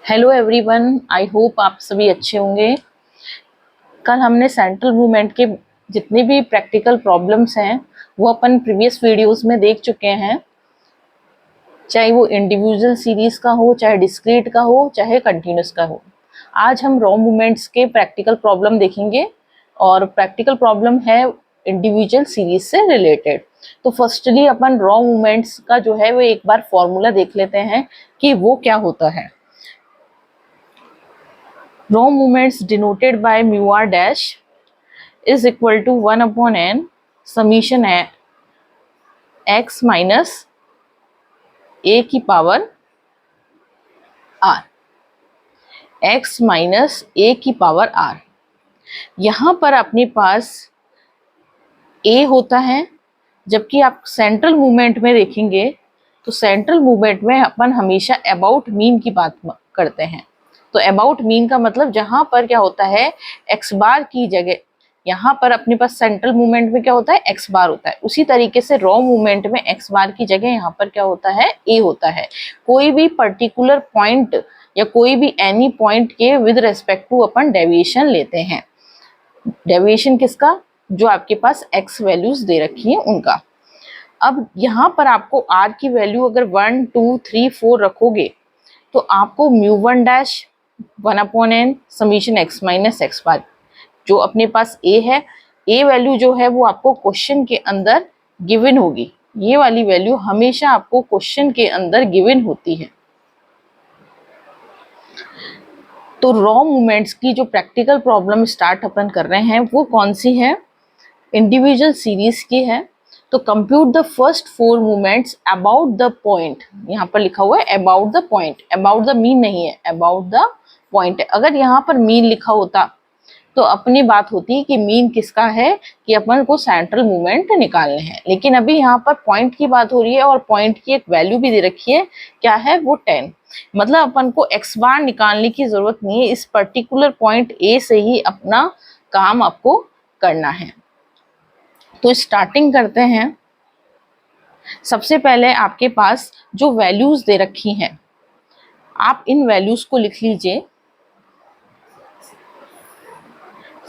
Hello everyone, I hope आप सभी अच्छे होंगे। कल हमने सेंट्रल मूवमेंट के जितने भी प्रैक्टिकल प्रॉब्लम्स हैं वो अपन प्रीवियस वीडियोस में देख चुके हैं, चाहे वो इंडिविजुअल सीरीज का हो, चाहे डिस्क्रीट का हो, चाहे कंटिन्यूस का हो। आज हम रॉ मूवमेंट्स के प्रैक्टिकल प्रॉब्लम देखेंगे और प्रैक्टिकल प्रॉब्लम है इंडिविजुअल सीरीज से रिलेटेड। तो फर्स्टली अपन रॉ मूवमेंट्स का जो है वो एक बार फॉर्मूला देख लेते हैं कि वो क्या होता है। Raw moments denoted by mu r dash is equal to 1 upon n summation x minus a की power r, x minus a की पावर r। यहाँ पर अपने पास a होता है, जबकि आप सेंट्रल मूवमेंट में देखेंगे तो सेंट्रल मूवमेंट में अपन हमेशा अबाउट मीन की बात करते हैं। तो अबाउट मीन का मतलब जहां पर क्या होता है एक्स बार की जगह, यहाँ पर अपने पास सेंट्रल मूवमेंट में क्या होता है एक्स बार होता है, उसी तरीके से रॉ मूवमेंट में एक्स बार की जगह यहाँ पर क्या होता है ए होता है। कोई भी पर्टिकुलर पॉइंट या कोई भी एनी पॉइंट के विद रेस्पेक्ट टू अपन डेविएशन लेते हैं। डेविएशन किसका? जो आपके पास एक्स वैल्यूज दे रखी है उनका। अब यहाँ पर आपको आर की वैल्यू अगर 1 2 3 4 रखोगे तो आपको mu one dash 1 upon n summation x minus x bar, जो अपने पास ए है, ए वैल्यू जो है वो आपको क्वेश्चन के अंदर गिवन होगी। ये वाली वैल्यू हमेशा आपको क्वेश्चन के अंदर गिवन होती है। तो रॉ मूवमेंट्स की जो प्रैक्टिकल प्रॉब्लम स्टार्ट अपन कर रहे हैं वो कौन सी है? इंडिविजुअल सीरीज की है। तो compute the first 4 movements about the point. यहाँ पर लिखा हुआ है about the point, about the mean नहीं है, अबाउट द पॉइंट। अगर यहाँ पर मीन लिखा होता तो अपनी बात होती कि मीन किसका है कि अपन को सेंट्रल मूवमेंट निकालने हैं, लेकिन अभी यहाँ पर पॉइंट की बात हो रही है और पॉइंट की एक वैल्यू भी दे रखी है, क्या है वो 10। मतलब अपन को एक्स बार निकालने की जरूरत नहीं है, इस पर्टिकुलर पॉइंट ए से ही अपना काम आपको करना है। तो स्टार्टिंग करते हैं। सबसे पहले आपके पास जो वैल्यूज दे रखी हैं आप इन वैल्यूज को लिख लीजिए।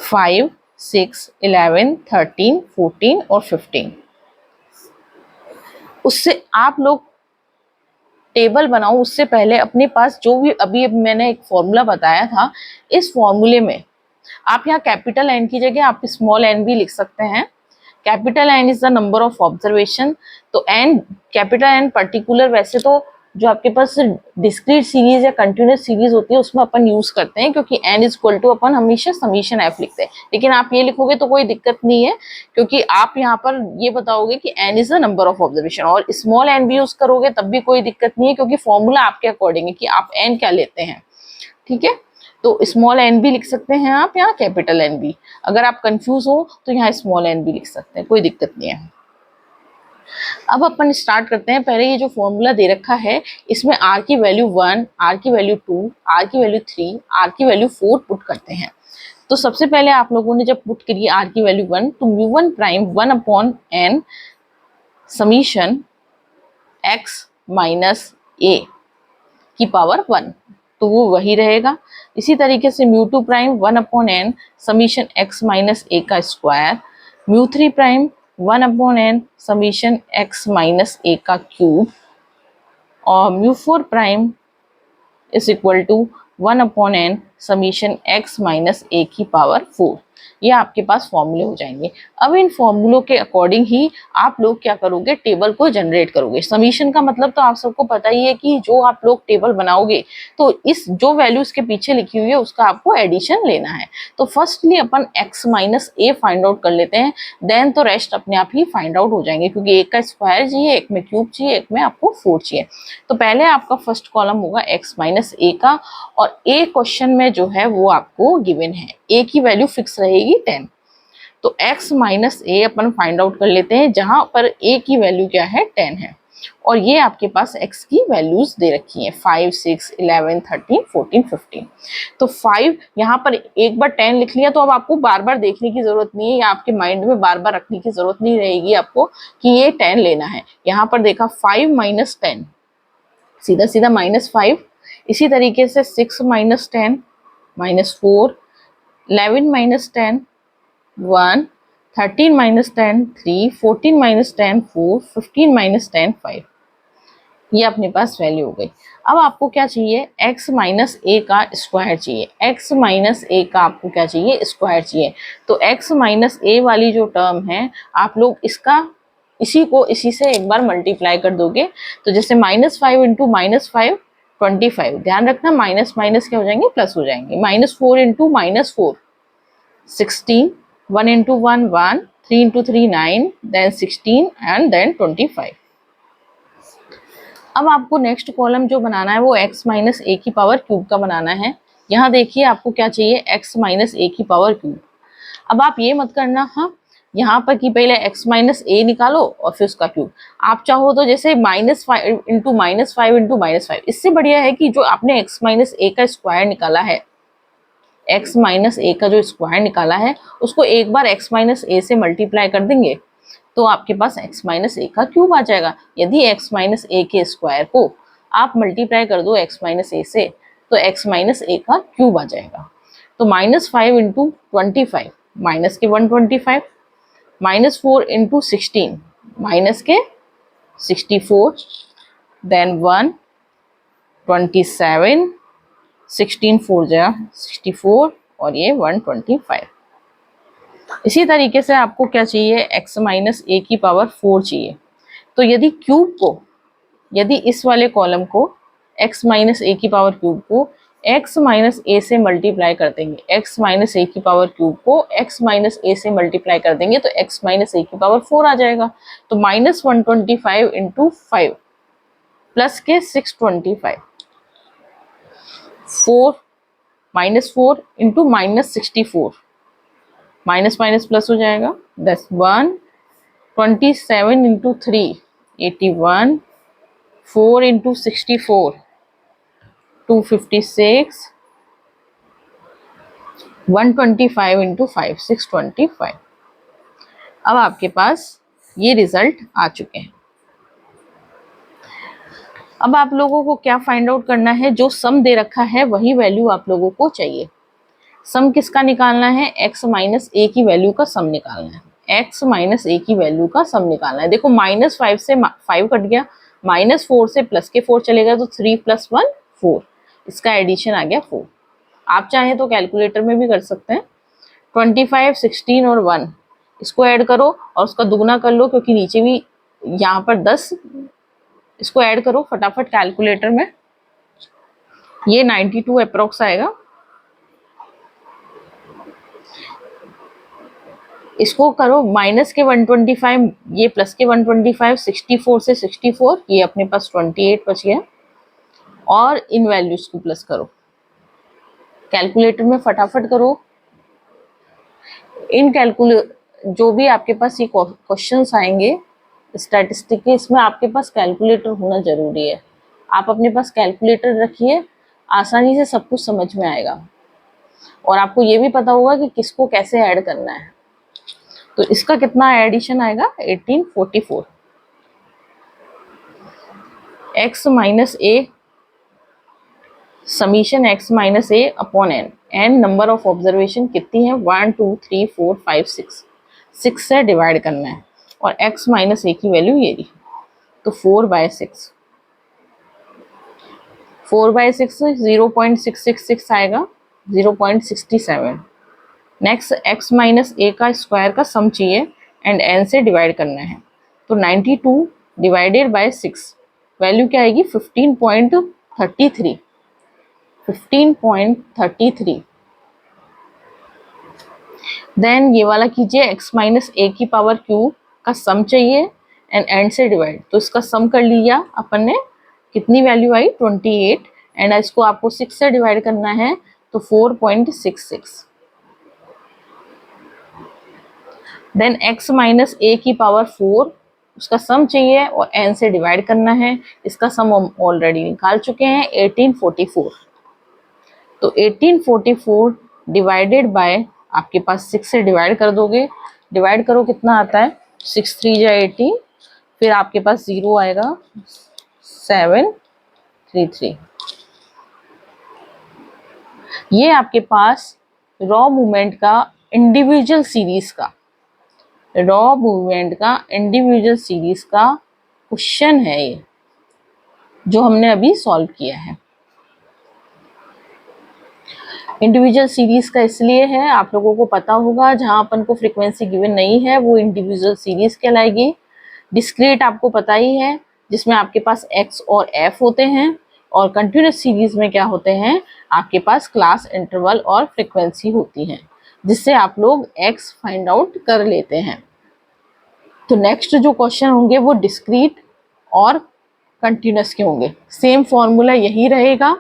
5, 6, 11, 13, 14 और 15। उससे आप लोग टेबल बनाओ। उससे पहले अपने पास जो भी अभी मैंने एक फॉर्मूला बताया था, इस फॉर्मूले में आप यहाँ कैपिटल एन की जगह आप स्मॉल एन भी लिख सकते हैं। Capital N is the number of observation. तो एन, कैपिटल एन पर्टिकुलर, वैसे तो जो आपके पास डिस्क्रीट सीरीज या कंटिन्यूस सीरीज होती है उसमें अपन यूज करते हैं, क्योंकि एन इज इक्वल टू अपन हमेशा समीशन एफ लिखते हैं। लेकिन आप ये लिखोगे तो कोई दिक्कत नहीं है, क्योंकि आप यहाँ पर ये बताओगे कि N is the number of observation, और स्मॉल एन भी यूज करोगे तब भी कोई दिक्कत नहीं है, क्योंकि फॉर्मूला आपके अकॉर्डिंग है कि आप एन क्या लेते हैं। ठीक है, तो स्मॉल एन भी लिख सकते हैं आप, यहाँ कैपिटल एन भी। अगर आप कंफ्यूज हो तो यहाँ स्मॉल एन भी लिख सकते हैं, कोई दिक्कत नहीं है। अब अपन स्टार्ट करते हैं। पहले ये जो फॉर्मूला दे रखा है इसमें आर की वैल्यू 1, आर की वैल्यू 2, आर की वैल्यू 3, आर की वैल्यू 4 पुट करते हैं। तो सबसे पहले आप लोगों ने जब पुट करी आर की वैल्यू 1, तो mu one prime 1 upon n summation x minus a की पावर 1, तो वो वही रहेगा। इसी तरीके से mu two prime 1 upon n summation x minus a का square, mu three prime 1 upon n summation x minus a का क्यूब, और mu four prime is equal to 1 upon n summation x minus a की power 4। ये आपके पास फॉर्मूले हो जाएंगे। अब इन फॉर्मूलों के अकॉर्डिंग ही आप लोग क्या करोगे, टेबल को जनरेट करोगे। समीशन का मतलब तो आप सबको पता ही है कि जो आप लोग टेबल बनाओगे तो इस जो वैल्यू इसके पीछे लिखी हुई है उसका आपको एडिशन लेना है। तो फर्स्टली अपन x माइनस ए फाइंड आउट कर लेते हैं, देन तो रेस्ट अपने आप ही फाइंड आउट हो जाएंगे, क्योंकि एक का स्क्वायर चाहिए, एक में क्यूब चाहिए, एक में आपको 4 चाहिए। तो पहले आपका फर्स्ट कॉलम होगा x माइनस ए का, और ए क्वेश्चन में जो है वो आपको गिवन है, ए की वैल्यू फिक्स रहेगी 10। तो x माइनस ए अपन फाइंड आउट कर लेते हैं, जहां पर a की वैल्यू क्या है 10 है, और ये आपके पास x की वैल्यूज दे रखी हैं 5, 6, 11, 13, 14, 15। तो 5 यहाँ पर एक बार 10 लिख लिया, तो अब आपको बार बार देखने की जरूरत नहीं है, या आपके माइंड में बार बार रखने की जरूरत नहीं रहेगी आपको कि ये 10 लेना है। यहाँ पर देखा 5 माइनस 10, सीधा सीधा -5, इसी तरीके से 6 minus 10 -4, 11 minus 10 1, 13 minus 10 3, 14 minus 10 4, 15 minus 10 5। ये अपने पास वैल्यू हो गई। अब आपको क्या चाहिए, x माइनस ए का स्क्वायर चाहिए। x माइनस ए का आपको क्या चाहिए, स्क्वायर चाहिए। तो x माइनस ए वाली जो टर्म है, आप लोग इसी से एक बार मल्टीप्लाई कर दोगे। तो जैसे -5 इंटू -5 25। ध्यान रखना माइनस माइनस क्या हो जाएंगे, प्लस हो जाएंगे। -4 into -4 16, 1 into 1 1, 3 into 3 9, then 16 and then 25। अब आपको नेक्स्ट कॉलम जो बनाना है वो x माइनस ए की पावर क्यूब का बनाना है। यहाँ देखिए आपको क्या चाहिए, x माइनस ए की पावर क्यूब। अब आप ये मत करना हाँ यहाँ पर कि पहले x माइनस ए निकालो और फिर उसका क्यूब। आप चाहो तो जैसे -5 इंटू -5 इंटू -5, इससे बढ़िया है कि जो आपने x माइनस ए का स्क्वायर निकाला है, x माइनस ए का जो स्क्वायर निकाला है उसको एक बार x माइनस ए से मल्टीप्लाई कर देंगे तो आपके पास x माइनस ए का क्यूब आ जाएगा। यदि x माइनस ए के स्क्वायर को आप मल्टीप्लाई कर दो x माइनस ए से तो x माइनस ए का क्यूब आ जाएगा। तो -5 इंटू 25 माइनस के 125, -4 इंटू 16 माइनस के 64, देन 1 27, 16 4 जा 64 और ये 125। इसी तरीके से आपको क्या चाहिए, x माइनस ए की पावर 4 चाहिए। तो यदि इस वाले कॉलम को x माइनस ए की पावर क्यूब को x माइनस ए से मल्टीप्लाई कर देंगे, x माइनस ए की पावर क्यूब को x माइनस ए से मल्टीप्लाई कर देंगे तो x माइनस ए की पावर 4 आ जाएगा। तो -125 इंटू 5 प्लस के 625, 4 इंटू -64, माइनस माइनस प्लस हो जाएगा। 27 इंटू 3 81, 4 इंटू 64 256, 125 इंटू 5 625। अब आपके पास ये रिजल्ट आ चुके हैं। अब आप लोगों को क्या फाइंड आउट करना है, जो सम दे रखा है वही वैल्यू आप लोगों को चाहिए। सम किसका निकालना है, x माइनस ए की वैल्यू का सम निकालना है। x माइनस ए की वैल्यू का सम निकालना है। देखो -5 से 5 कट गया, -4 से प्लस के 4 चलेगा तो 3 + 1 4, इसका एडिशन आ गया 4। आप चाहें तो कैलकुलेटर में भी कर सकते हैं। 25, 16 और 1 इसको ऐड करो और उसका दुगना कर लो, क्योंकि नीचे भी यहाँ पर 10, इसको ऐड करो फटाफट कैलकुलेटर में। ये 92 अप्रोक्स आएगा। इसको करो माइनस के 125, ये प्लस के 125, 64 से 64, ये अपने पास 28 बच गया। और इन वैल्यूज को प्लस करो कैलकुलेटर में, फटाफट करो। जो भी आपके पास ये क्वेश्चंस आएंगे स्टैटिस्टिक के, इसमें आपके पास कैलकुलेटर होना जरूरी है। आप अपने पास कैलकुलेटर रखिए, आसानी से सब कुछ समझ में आएगा और आपको ये भी पता होगा कि किसको कैसे ऐड करना है। तो इसका कितना एडिशन आएगा, 1844। x minus A summation x minus A upon n, n number of observation कितनी है, 1 2 3 4 5 6 से डिवाइड करना है और x माइनस ए की वैल्यू ये रही। तो 4/6, 4/6 0.666 आएगा, 0.67। नेक्स्ट x माइनस ए का स्क्वायर का सम चाहिए एंड n से डिवाइड करना है। तो 92 डिवाइडेड बाय 6 वैल्यू क्या आएगी, 15.33, 15.33। देन ये वाला कीजिए, x माइनस ए की पावर क्यूब का सम चाहिए एंड एंड से डिवाइड। तो इसका सम कर लिया अपन ने, कितनी वैल्यू आई, 28, एंड इसको आपको 6 से डिवाइड करना है तो 4.66। देन x माइनस ए की पावर 4, उसका सम चाहिए और n से डिवाइड करना है। इसका सम हम ऑलरेडी निकाल चुके हैं, 1844। तो 1844 डिवाइडेड बाय, आपके पास 6 से डिवाइड कर दोगे, डिवाइड करो कितना आता है, 6 3 जा 18, फिर आपके पास 0 आएगा, 733। ये आपके पास रॉ मूवमेंट का इंडिविजुअल सीरीज का क्वेश्चन है ये, जो हमने अभी सॉल्व किया है। इंडिविजुअल सीरीज का इसलिए है, आप लोगों को पता होगा जहां अपन को फ्रीक्वेंसी गिवन नहीं है वो इंडिविजुअल सीरीज कहलाएगी। डिस्क्रीट आपको पता ही है, जिसमें आपके पास एक्स और एफ होते हैं, और कंटिन्यूस सीरीज में क्या होते हैं, आपके पास क्लास, इंटरवल और फ्रीक्वेंसी होती हैं, जिससे आप लोग एक्स फाइंड आउट कर लेते हैं। तो नेक्स्ट जो क्वेश्चन होंगे वो डिस्क्रीट और कंटिन्यूस के होंगे। सेम फॉर्मूला यही रहेगा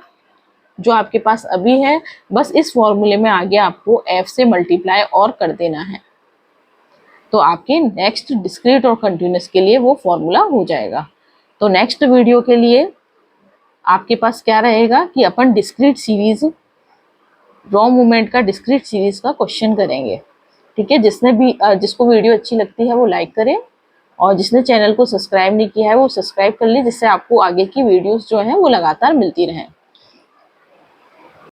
जो आपके पास अभी है, बस इस फॉर्मूले में आगे आपको f से मल्टीप्लाई और कर देना है, तो आपके नेक्स्ट डिस्क्रीट और कंटिन्यूस के लिए वो फॉर्मूला हो जाएगा। तो नेक्स्ट वीडियो के लिए आपके पास क्या रहेगा कि अपन डिस्क्रीट सीरीज, रॉ मूवमेंट का डिस्क्रीट सीरीज का क्वेश्चन करेंगे। ठीक है, जिसको वीडियो अच्छी लगती है वो लाइक करें, और जिसने चैनल को सब्सक्राइब नहीं किया है वो सब्सक्राइब कर ले, जिससे आपको आगे की वीडियोस जो हैं वो लगातार मिलती रहें।